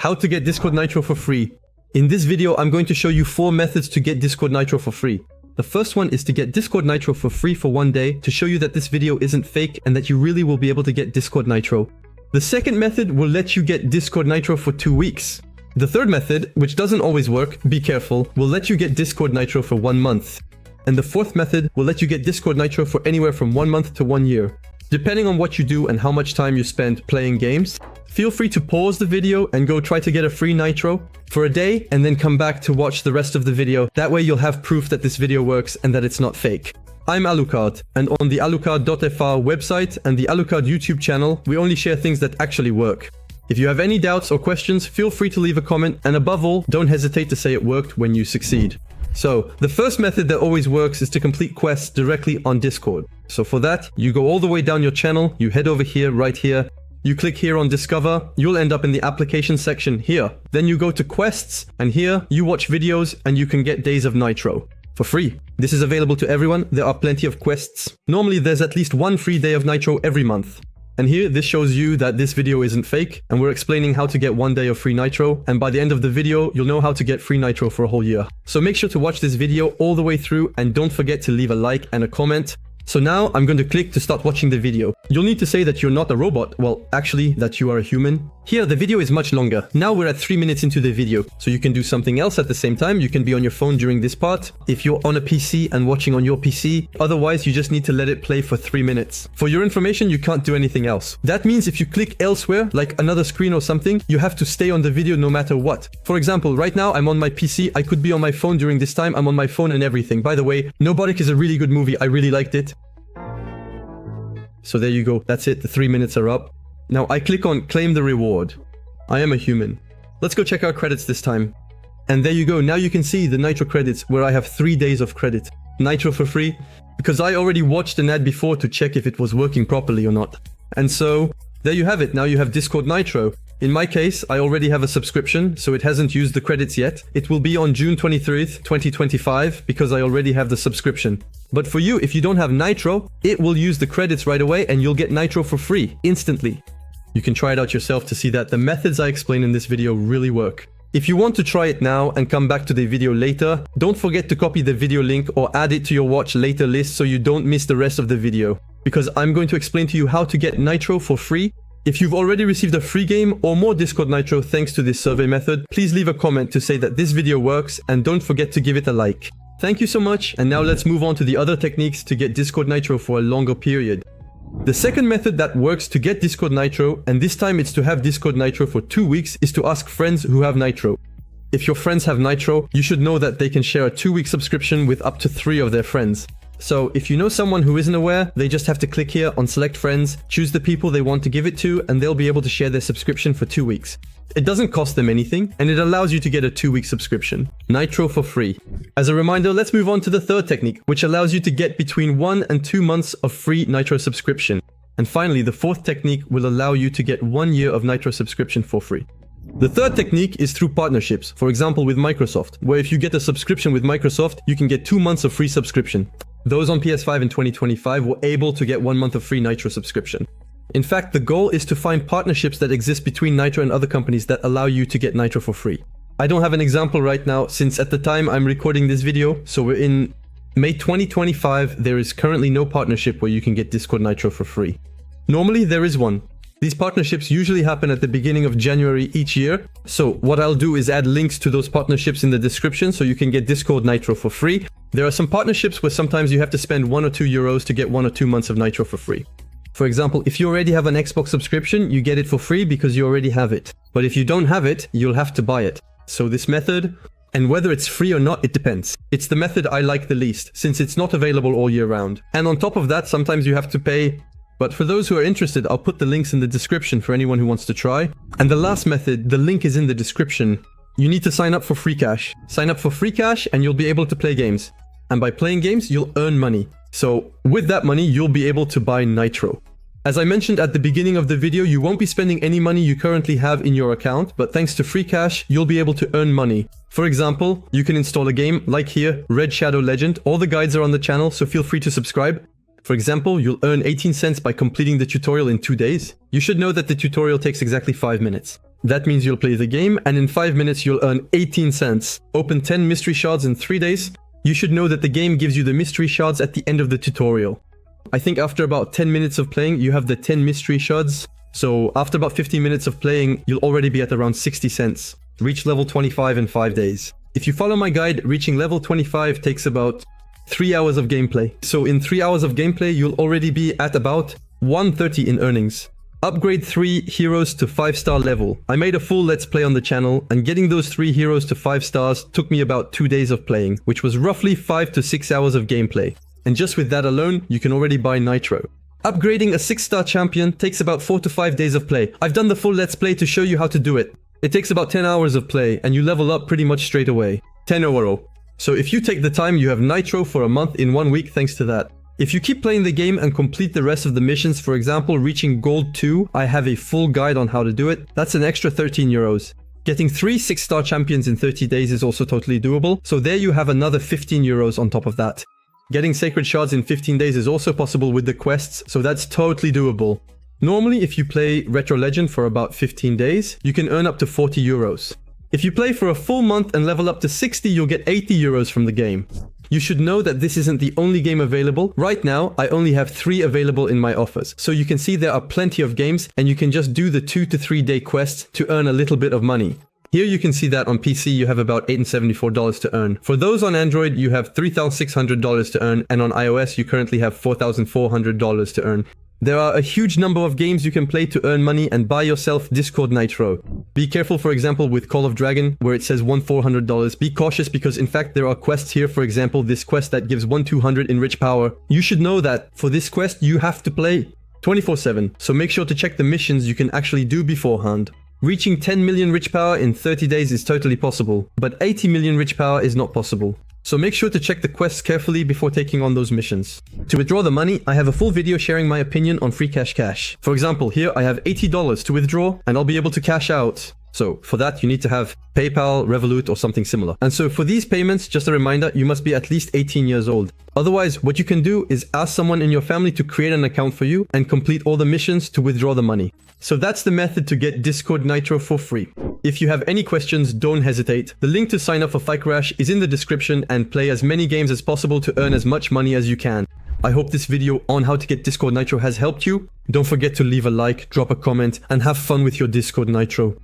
How to get Discord Nitro for free. In this video, I'm going to show you 4 methods to get Discord Nitro for free. The first one is to get Discord Nitro for free for 1 day to show you that this video isn't fake and that you really will be able to get Discord Nitro. The second method will let you get Discord Nitro for 2 weeks. The third method, which doesn't always work, be careful, will let you get Discord Nitro for 1 month. And the fourth method will let you get Discord Nitro for anywhere from 1 month to 1 year. Depending on what you do and how much time you spend playing games, feel free to pause the video and go try to get a free Nitro for a day and then come back to watch the rest of the video. That way you'll have proof that this video works and that it's not fake. I'm Alucard, and on the alucard.fr website and the Alucard YouTube channel, we only share things that actually work. If you have any doubts or questions, feel free to leave a comment, and above all, don't hesitate to say it worked when you succeed. So, the first method that always works is to complete quests directly on Discord. So for that, you go all the way down your channel, you head over here, right here, you click here on Discover, you'll end up in the application section here. Then you go to Quests, and here you watch videos and you can get Days of Nitro for free. This is available to everyone, there are plenty of quests. Normally there's at least 1 free day of Nitro every month. And here, this shows you that this video isn't fake, and we're explaining how to get 1 day of free Nitro, and by the end of the video, you'll know how to get free Nitro for a whole year. So make sure to watch this video all the way through, and don't forget to leave a like and a comment. So now, I'm going to click to start watching the video. You'll need to say that you're not a robot, well, actually, that you are a human. Here, the video is much longer. Now we're at 3 minutes into the video, so you can do something else at the same time. You can be on your phone during this part, if you're on a PC and watching on your PC. Otherwise, you just need to let it play for 3 minutes. For your information, you can't do anything else. That means if you click elsewhere, like another screen or something, you have to stay on the video no matter what. For example, right now, I'm on my PC. I could be on my phone during this time. I'm on my phone and everything. By the way, Nobotic is a really good movie. I really liked it. So there you go, that's it, the 3 minutes are up. Now I click on claim the reward. I am a human. Let's go check our credits this time. And there you go, now you can see the Nitro credits where I have 3 days of credit. Nitro for free, because I already watched an ad before to check if it was working properly or not. And so, there you have it, now you have Discord Nitro. In my case, I already have a subscription, so it hasn't used the credits yet. It will be on June 23rd, 2025, because I already have the subscription. But for you, if you don't have Nitro, it will use the credits right away and you'll get Nitro for free, instantly. You can try it out yourself to see that the methods I explain in this video really work. If you want to try it now and come back to the video later, don't forget to copy the video link or add it to your watch later list so you don't miss the rest of the video. Because I'm going to explain to you how to get Nitro for free. If you've already received a free game or more Discord Nitro thanks to this survey method, please leave a comment to say that this video works and don't forget to give it a like. Thank you so much, and now let's move on to the other techniques to get Discord Nitro for a longer period. The second method that works to get Discord Nitro, and this time it's to have Discord Nitro for 2 weeks, is to ask friends who have Nitro. If your friends have Nitro, you should know that they can share a 2-week subscription with up to 3 of their friends. So if you know someone who isn't aware, they just have to click here on select friends, choose the people they want to give it to, and they'll be able to share their subscription for 2 weeks. It doesn't cost them anything, and it allows you to get a 2-week subscription. Nitro for free. As a reminder, let's move on to the third technique, which allows you to get between 1 and 2 months of free Nitro subscription. And finally, the fourth technique will allow you to get 1 year of Nitro subscription for free. The third technique is through partnerships, for example with Microsoft, where if you get a subscription with Microsoft, you can get 2 months of free subscription. Those on PS5 in 2025 were able to get 1 month of free Nitro subscription. In fact, the goal is to find partnerships that exist between Nitro and other companies that allow you to get Nitro for free. I don't have an example right now since at the time I'm recording this video, so we're in May 2025, there is currently no partnership where you can get Discord Nitro for free. Normally there is one. These partnerships usually happen at the beginning of January each year, so what I'll do is add links to those partnerships in the description so you can get Discord Nitro for free. There are some partnerships where sometimes you have to spend 1 or 2 euros to get 1 or 2 months of Nitro for free. For example, if you already have an Xbox subscription, you get it for free because you already have it. But if you don't have it, you'll have to buy it. So this method, and whether it's free or not, it depends. It's the method I like the least, since it's not available all year round. And on top of that, sometimes you have to pay. But for those who are interested, I'll put the links in the description for anyone who wants to try. And the last method, the link is in the description. You need to sign up for FREECASH. Sign up for FREECASH and you'll be able to play games. And by playing games, you'll earn money. So with that money, you'll be able to buy Nitro. As I mentioned at the beginning of the video, you won't be spending any money you currently have in your account, but thanks to FREECASH, you'll be able to earn money. For example, you can install a game like here, Red Shadow Legend. All the guides are on the channel, so feel free to subscribe. For example, you'll earn 18 cents by completing the tutorial in 2 days. You should know that the tutorial takes exactly 5 minutes. That means you'll play the game, and in 5 minutes you'll earn 18 cents. Open 10 mystery shards in 3 days. You should know that the game gives you the mystery shards at the end of the tutorial. I think after about 10 minutes of playing, you have the 10 mystery shards. So after about 15 minutes of playing, you'll already be at around 60 cents. Reach level 25 in 5 days. If you follow my guide, reaching level 25 takes about 3 hours of gameplay. So in 3 hours of gameplay, you'll already be at about 130 in earnings. Upgrade 3 heroes to 5-star level. I made a full let's play on the channel, and getting those 3 heroes to 5 stars took me about 2 days of playing, which was roughly 5 to 6 hours of gameplay. And just with that alone, you can already buy Nitro. Upgrading a 6-star champion takes about 4 to 5 days of play. I've done the full let's play to show you how to do it. It takes about 10 hours of play, and you level up pretty much straight away. 10 overall. So if you take the time, you have Nitro for a month in 1 week thanks to that. If you keep playing the game and complete the rest of the missions, for example, reaching Gold 2, I have a full guide on how to do it. That's an extra 13 euros. Getting 3 6-star champions in 30 days is also totally doable, so there you have another 15 euros on top of that. Getting sacred shards in 15 days is also possible with the quests, so that's totally doable. Normally, if you play Retro Legend for about 15 days, you can earn up to 40 euros. If you play for a full month and level up to 60, you'll get 80 euros from the game. You should know that this isn't the only game available. Right now, I only have 3 available in my offers. So you can see there are plenty of games, and you can just do the 2 to 3 day quests to earn a little bit of money. Here you can see that on PC you have about $874 to earn. For those on Android, you have $3,600 to earn, and on iOS you currently have $4,400 to earn. There are a huge number of games you can play to earn money and buy yourself Discord Nitro. Be careful, for example, with Call of Dragon, where it says $1,400. Be cautious because in fact there are quests here, for example, this quest that gives 1,200 in rich power. You should know that for this quest you have to play 24/7, so make sure to check the missions you can actually do beforehand. Reaching 10 million rich power in 30 days is totally possible, but 80 million rich power is not possible. So make sure to check the quests carefully before taking on those missions. To withdraw the money, I have a full video sharing my opinion on FREECASH Cash. For example, here I have $80 to withdraw and I'll be able to cash out. So for that, you need to have PayPal, Revolut, or something similar. And so for these payments, just a reminder, you must be at least 18 years old. Otherwise, what you can do is ask someone in your family to create an account for you and complete all the missions to withdraw the money. So that's the method to get Discord Nitro for free. If you have any questions, don't hesitate. The link to sign up for FREECASH is in the description, and play as many games as possible to earn as much money as you can. I hope this video on how to get Discord Nitro has helped you. Don't forget to leave a like, drop a comment, and have fun with your Discord Nitro.